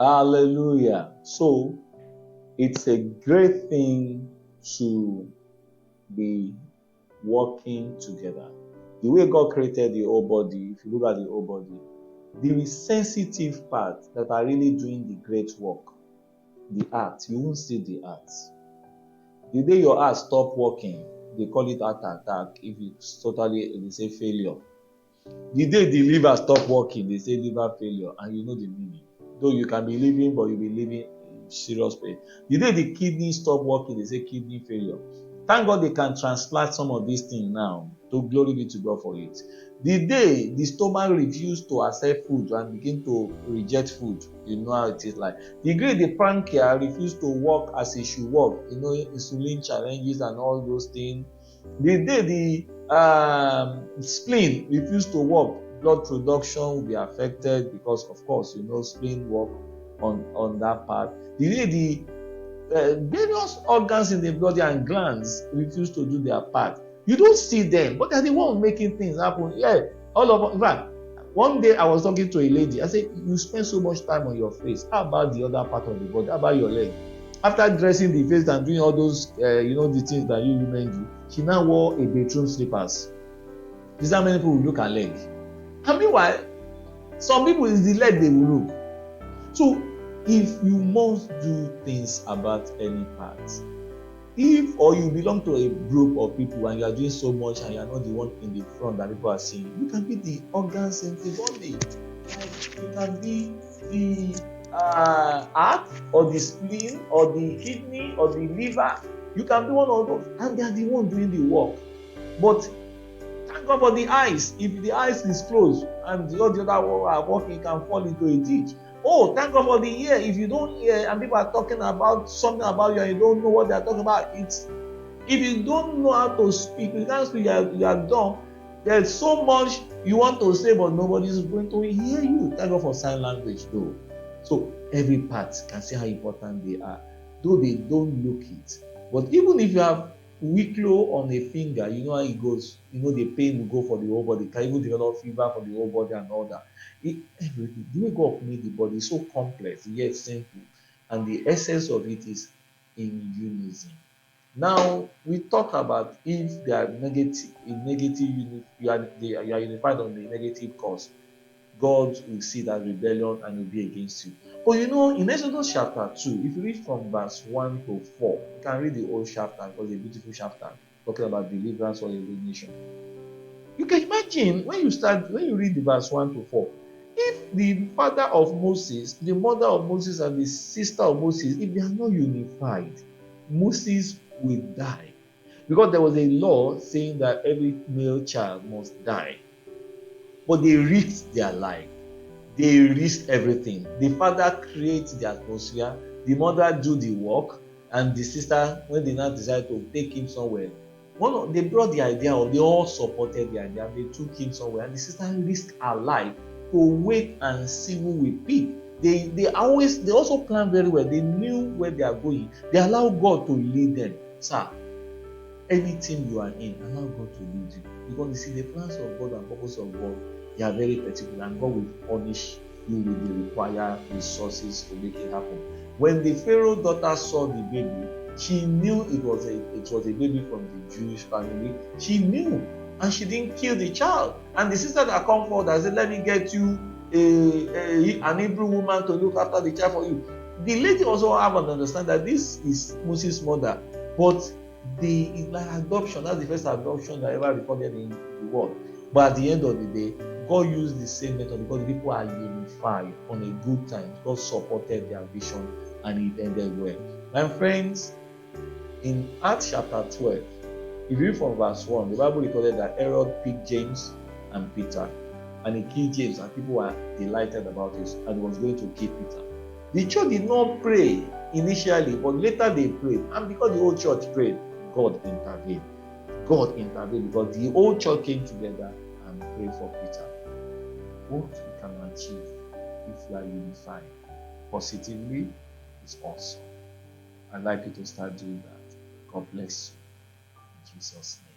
Hallelujah. So it's a great thing to be working together. The way God created the whole body, if you look at the whole body, the sensitive part that are really doing the great work, the heart, you won't see the heart. The day your heart stop working, they call it heart attack. If it's totally, they say failure. The day the liver stop working, they say liver failure, and you know the meaning. Though you can be living, but you'll be living in serious pain. The day the kidney stop working, they say kidney failure. Thank God they can transplant some of these things now. To glory be to God for it. The day the stomach refuse to accept food and begin to reject food, you know how it is like. The day the pancreas refuse to work as it should work, you know, insulin challenges and all those things. The day the spleen refuse to work, blood production will be affected because, of course, you know, spleen work on that part. The day the various organs in the body and glands refuse to do their part. You don't see them, but they're the one making things happen. Yeah, all of, in fact, one day I was talking to a lady. I said, you spend so much time on your face. How about the other part of the body? How about your leg? After dressing the face and doing all those, the things that you women do, she now wore a bedroom slippers. This is how many people will look at leg. And meanwhile, some people it's the leg they will look. So if you must do things about any part, if or you belong to a group of people and you are doing so much and you are not the one in the front that people are seeing, you can be the organs in the body. Like you can be the heart or the spleen or the kidney or the liver. You can be one of those, and they are the one doing the work. But thank God for the eyes. If the eyes is closed and all the other one are working, you can fall into a ditch. Oh, thank God for the ear. If you don't hear and people are talking about something about you and you don't know what they are talking about, it's if you don't know how to speak, you can't speak, you are dumb. There's so much you want to say, but nobody is going to hear you. Thank God for sign language, though. So every part can see how important they are, though they don't look it. But even if you have weak low on a finger, you know how it goes. You know the pain will go for the whole body. Can even develop fever for the whole body and all that. Everything. The way God made the body is so complex yet simple, and the essence of it is in unison. Now we talk about if they are negative, in negative unit, you are unified on the negative cause. God will see that rebellion and will be against you. But you know, in Exodus chapter 2, if you read from verse 1 to 4, you can read the whole chapter because it's a beautiful chapter talking about deliverance for every nation. You can imagine when you read the verse 1 to 4, if the father of Moses, the mother of Moses, and the sister of Moses, if they are not unified, Moses will die. Because there was a law saying that every male child must die. But they risked their life. They risked everything. The father creates the atmosphere, the mother do the work, and the sister, when they now decide to take him somewhere, they brought the idea, or they all supported the idea, and they took him somewhere, and the sister risked her life to wait and see who will pick. They also plan very well. They knew where they are going. They allow God to lead them. Sir, anything you are in, allow God to lead you. Because you see, the plans of God and purpose of God, they are very particular, and God will punish you with the required resources to make it happen. When the Pharaoh daughter saw the baby, she knew it was a baby from the Jewish family. She knew, and she didn't kill the child. And the sister that come forward and said, "Let me get you an Hebrew woman to look after the child for you." The lady also have an understanding that this is Moses' mother, but it's like adoption. That's the first adoption that ever recorded in the world. But at the end of the day, God used the same method because the people are unified on a good time. God supported their vision and it ended well. My friends, in Acts chapter 12, if you read from verse 1, the Bible recorded that Herod picked James and Peter, and he killed James, and people were delighted about this, and was going to kill Peter. The church did not pray initially, but later they prayed, and because the whole church prayed, God intervened. God intervened because the whole church came together and prayed for Peter. What we can achieve if we are unified positively is awesome. I'd like you to start doing that. God bless you. In Jesus' name.